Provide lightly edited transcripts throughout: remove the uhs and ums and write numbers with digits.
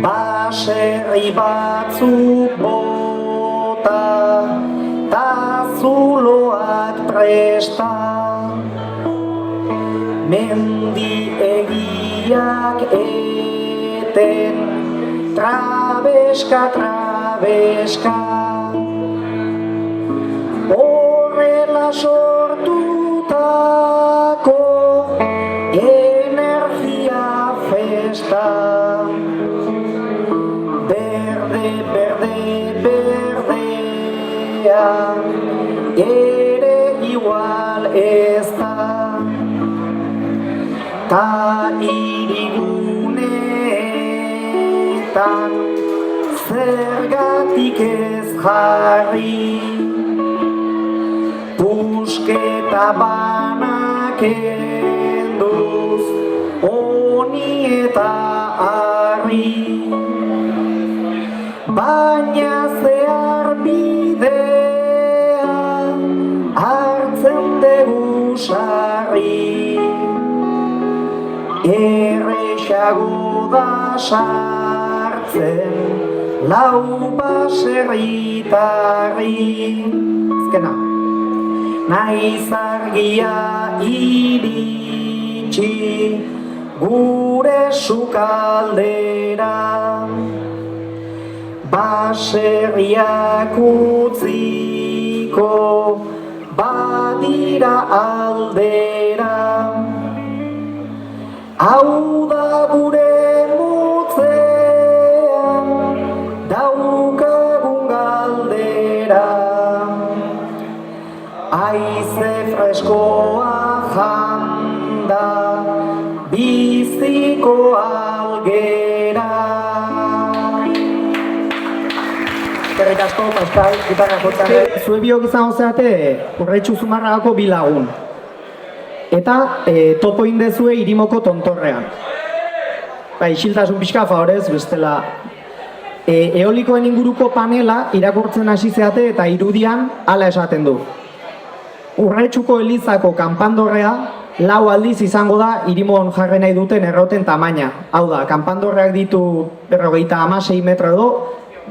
baserri batzuk bota, ta zuloak presta. Mendi egiak eten, trabeska, trabeska. Horrela sortutako energia festa. Berde, berde, berdea, ere igual ez da. Ta irigunetan zergatik ez jarri, pusketa banak enduz honi eta harri. Baina zehar bidea hartzen dugu sarri, errexago da sartzen lau baserritarri. Azkena, naiz argia iritsi gure sukaldera, baserriak utziko badira aldera. Hau da gure mutzean daukagun galdera, haize freskoa janda biziko algera. Eskerrik asko, Pascal, gitarra jotzare. Zue biok izan ozeate, Urretxu Zumarragako bi lagun. Eta topo indezue Irimoko tontorrean. Isiltasun pixka favorez, bestela. Eolikoen inguruko panela irakurtzen hasi zeate eta irudian hala esaten du. Urretxuko elizako kanpandorrea 4 aldiz izango da Irimon jarri nahi duten erroten tamaina. Hau da, kanpandorreak ditu 56 metro edo,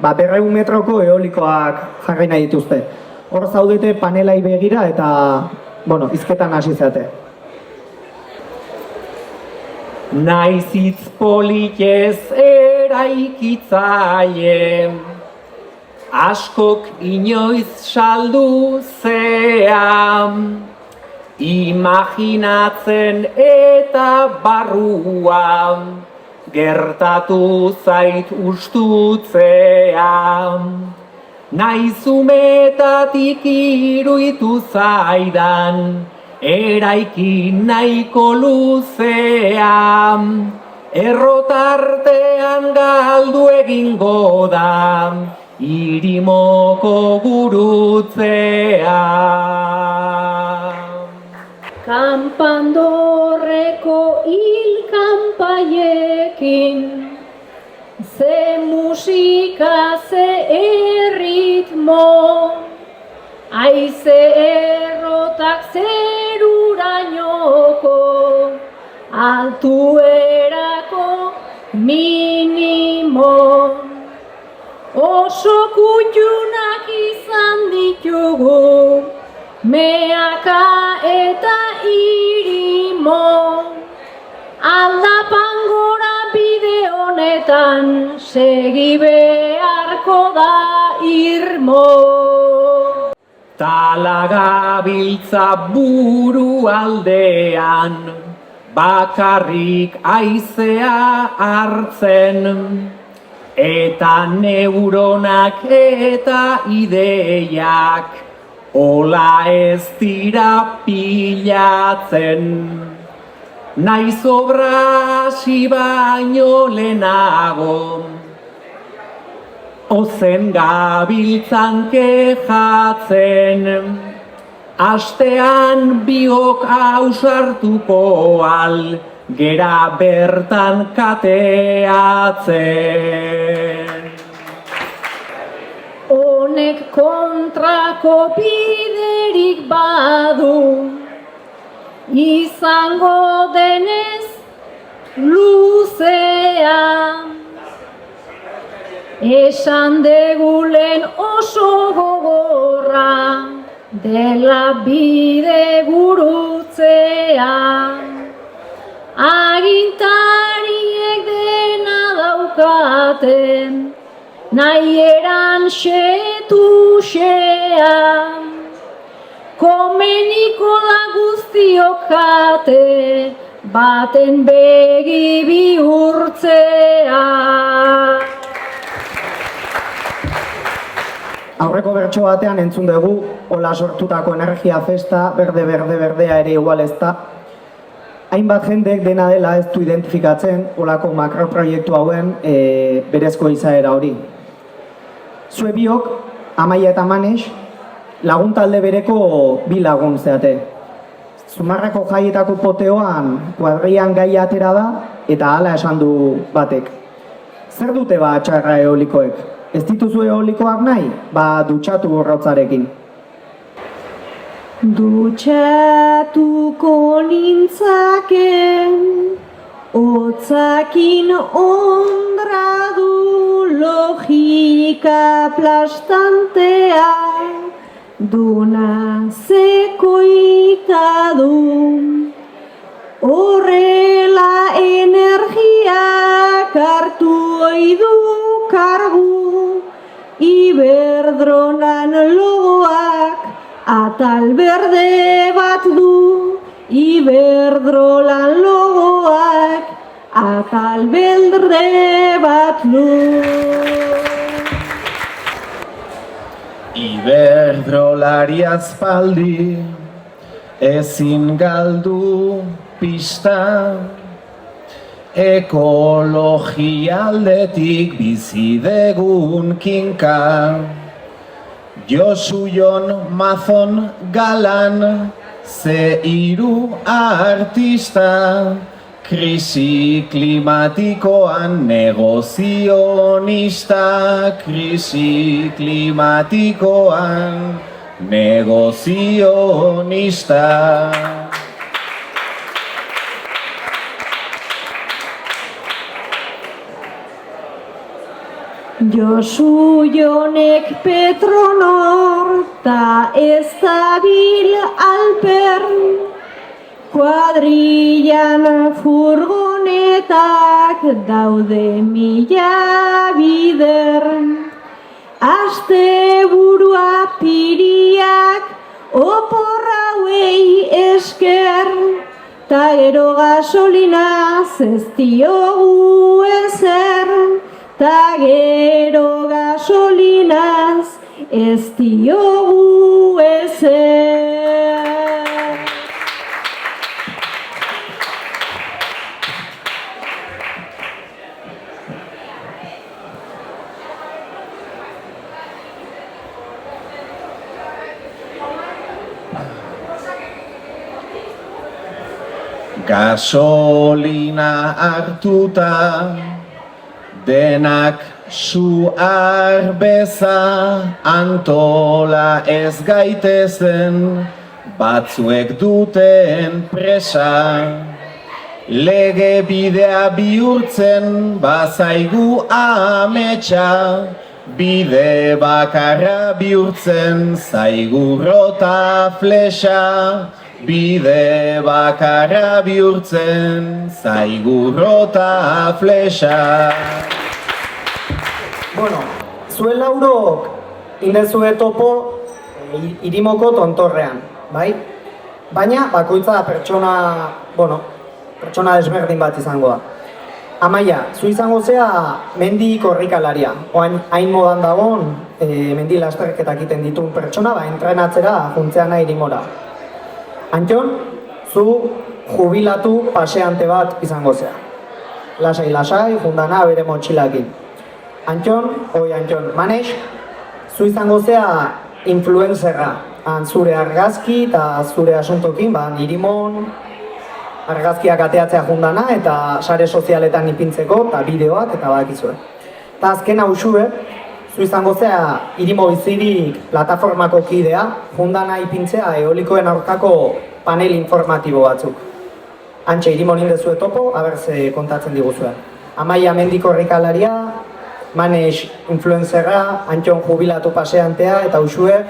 200 metroko eolikoak jarri nahi dituzte. Hor zaudete panelai begira eta, bueno, hizketan hasi zeate. Naiz hitz politez eraikitzaie, askok inoiz saldu zean, imaginatzen eta barruan, gertatu zait ustutzean. Naiz umetatik iruditu zaidan, eraikin nahiko luzean, errotartean galdu egingo da, Irimoko gurutzea. Kanpandorreko hilkanpaiekin, ze musika, ze erritmo, haize errotak zerurainoko, altuerako minimo. Oso kutxunak izan ditugu, meaka eta irimo. Aldapan gora bide honetan, segi beharko da irmo. Talagabiltza buru aldean, bakarrik haizea hartzen, eta neuronak eta ideiak hola ez dira pilatzen. Naiz obra hasi baino lehenago, ozen gabiltzan kejatzen, astean biok ausartuko al, gera bertan kateatzen. Honek kontrako biderik badu, izango denez luzea. esan degulen oso gogorra, dela bide gurutzea. Agintariek dena daukaten, nahi eran xetuxea. Komeniko da guztiok jate, baten begi bihurtzea. Aurreko bertso batean entzun dugu, hola sortutako energia festa, berdea ere igual ez da. Hainbat jendek dena dela ez du identifikatzen holako makroproiektu hauen berezko izaera hori. Zue biok, Amaia eta Manex, lagun talde bereko bi lagun zeate. Zumarrako jaietako poteoan kuadrian gaia atera da eta hala esan du batek. Zer dute ba txarra eolikoek? Ez dituzu eolikoak nahi? Ba dutxatu borrotzarekin. Dutxatuko nintzaken, hotzakin ondradu logika plastantea, duna zekoita du, horrela energiak hartu oidu kargu, Iberdrolan logoak atal berde bat du, Iberdrolan logoak atal berde bat du. Iberdrolari aspaldi ezin galdu pista, ekologia aldetik bizi degun kinka. Josu Jon Mazon Galan, ze hiru artista, krisi klimatikoan negozionista, krisi klimatikoan negozionista. Josu Jonek Petronor ta ez dabil alper, kuadrillan furgonetak daude mila bider. Asteburua piriak opor hauei esker, ta gero gasolinaz ez diogu ezer. Ta gero gasolinaz ez diogu ezer. Gasolina hartuta, denak su arbeza, antola ez gaitezen, batzuek duten presa. Lege bidea bihurtzen bazaigu ametsa, bide bakarra bihurtzen zaigu rota flexa. Bide bakarra bihurtzen zaigu rota flexa. Bueno, zuen laurok indezue topo Irimoko tontorrean, bai? Baina bakoitza pertsona desberdin bat izango da. Amaia, zu izango zea mendi korrikalaria. Oain hain modan dagoen mendi lasterketak egiten dituen pertsona, ba entrenatzera juntzean nahi Irimora. Antxon, zu jubilatu paseante bat izango zea. Lasai, jundana bere motxilakin. Antxon, Manex, zu izango zea influencerra. Zure argazki eta zure asuntokin, Irimon argazkiak ateatzea jundana eta sare sozialetan ipintzeko eta bideoak eta badakizue. Eta azken hausue, zu izango zea Irimo bizirik plataformako kidea, jundana ipintzea eolikoen aurkako panel informatibo batzuk. Antxe Irimon indezue topo, aber ze kontatzen diguzuen. Amaia mendi korrikalaria, manage influencerra, Antxon jubilatu paseantea eta usue,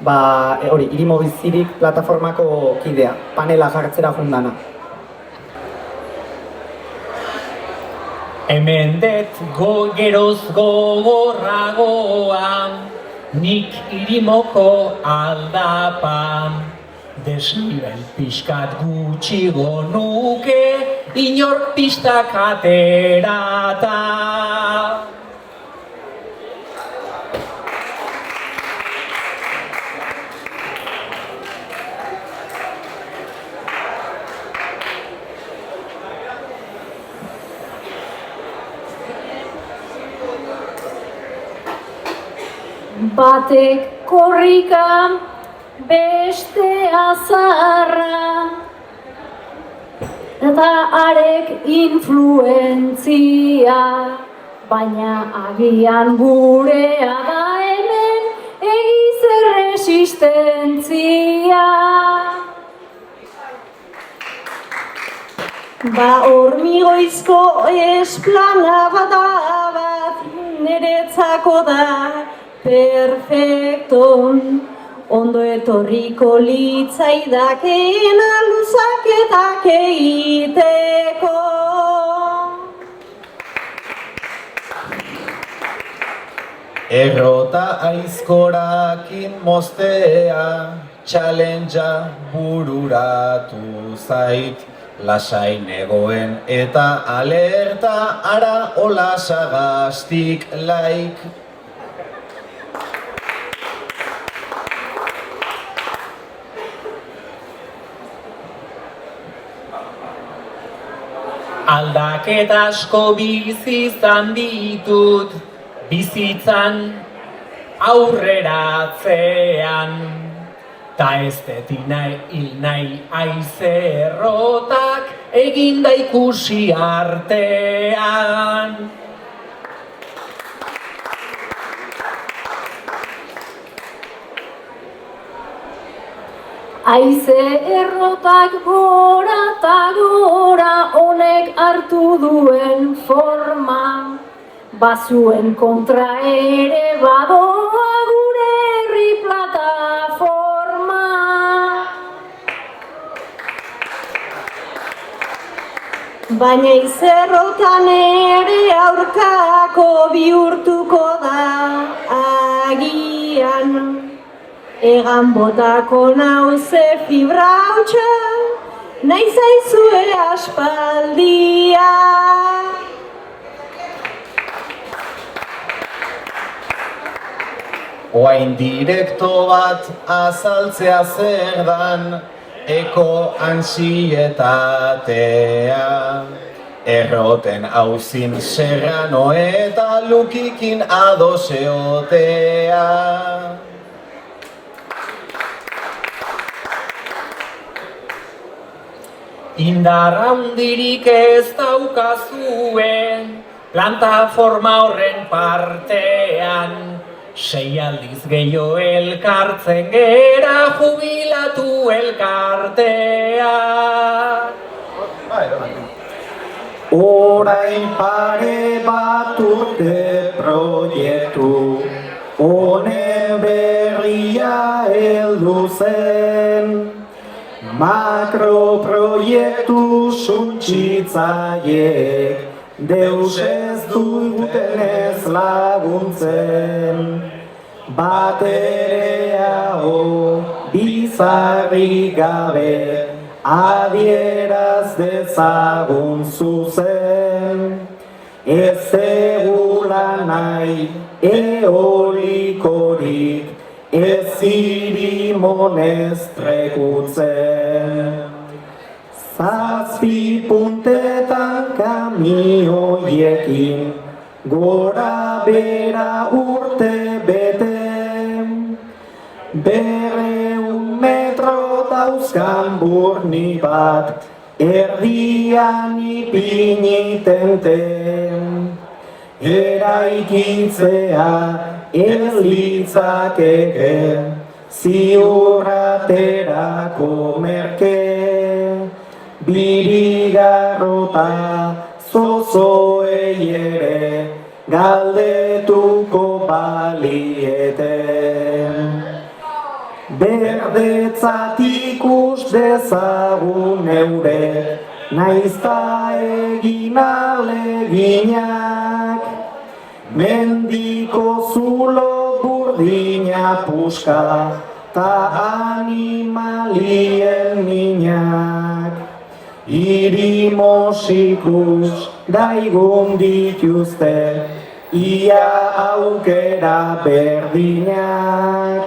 hori, irimo bizirik plataformako kidea, panela jartzera jundana. Hemen det geroz gogorragoa, nik irimoko aldapan. Desnibel pixkat gutxigo nuke, inork pistak aterata. Batek korrika, beste azarra, eta arek influentzia, baina agian gurea da hemen egiz erresistentzia. Hormigoizko esplanada bat niretzako da perfecto, ondo etorriko litzaidakeen luzaketak egiteko. Errota aizkorakin moztea, challengea bururatu zait. Lasai negoen eta alerta ara olasagastik laik. Aldaketa asko bizi izan ditut, bizitzan aurreratzean. Ta ez deti hil nahi haize errotak eginda ikusi artean. Haize errotak gora eta gora honek hartu duen forma, bazuen kontra ere badoa gure herri plataforma. Baina izerrotan ere aurkako bihurtuko da agian. Egan botako nauze fibra hautsa, nahi zaizue aspaldia. Oain direkto bat azaltzea zer dan, eko ansietatea. Erroten hauzin Serrano eta Lukikin adoseotea. Indarra hundirik ez daukazuen, plataforma horren partean. 6 aldiz gehiago elkartzen gera jubilatu elkartea. Orain pare bat urte proiektu, honen berria heldu zen. Makroproiektu suntsitzaiek, deus ez duten ez laguntzen. Baterea bizarrik gabe, adieraz dezagun zuzen. Ez egula nahi eolikorik, ez irimonez trekutzen. Zazpi puntetan kamioiekin, gora bera urte bete. 200 metro dauzkan burni bat, erdian ipinitente. Eraikitzea litzakeke, ziurraterako merke. Birigarrota zozoei ere, galdetuko balieten. Berdetzat ikus dezagun eure, naizta egin aleginak. Mendiko zulo burdina puska, ta animalien minak. Hiri mosikus daigun dituzte, ia aukera berdinak.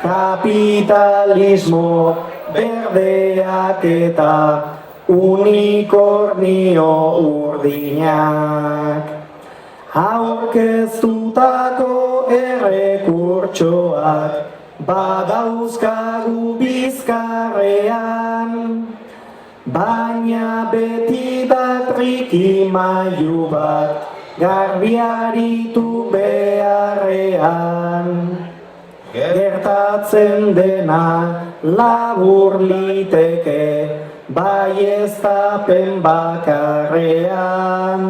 Kapitalismo berdeak eta unikornio urdinak. Aurkeztutako errekurtsoak badauzkagu bizkarrean, baina beti da trikimailu bat garbiaritu beharrean. Gertatzen dena labur liteke, baieztapen bakarrean.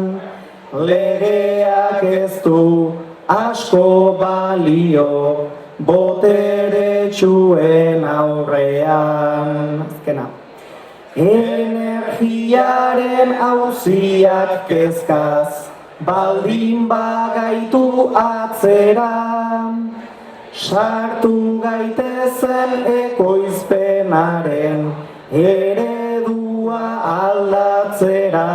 Legeak ez du asko balio, boteretsuen aurrean. Azkena. Energiaren auziak kezkaz, baldin bagaitu atzera. Sartu gaitezen ekoizpenaren eredua aldatzera.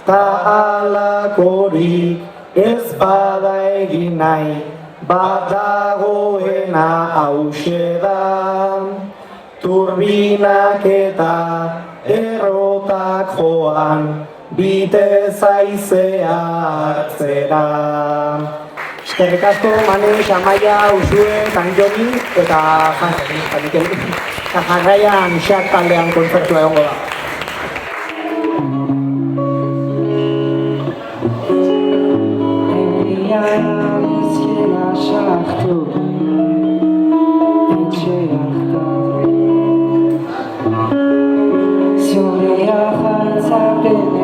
Ta alakorik ez bada egin nahi, badagoena hauxe da. Turbinak eta errotak joan, bite zaizea hartzera. Eskerrik asko, Mane, Amaia, Usue, Anjoni eta jarraian Xak taldean kontzertua egongo da. Herrian izkera sartu, etxeak da. Zurea jantzapena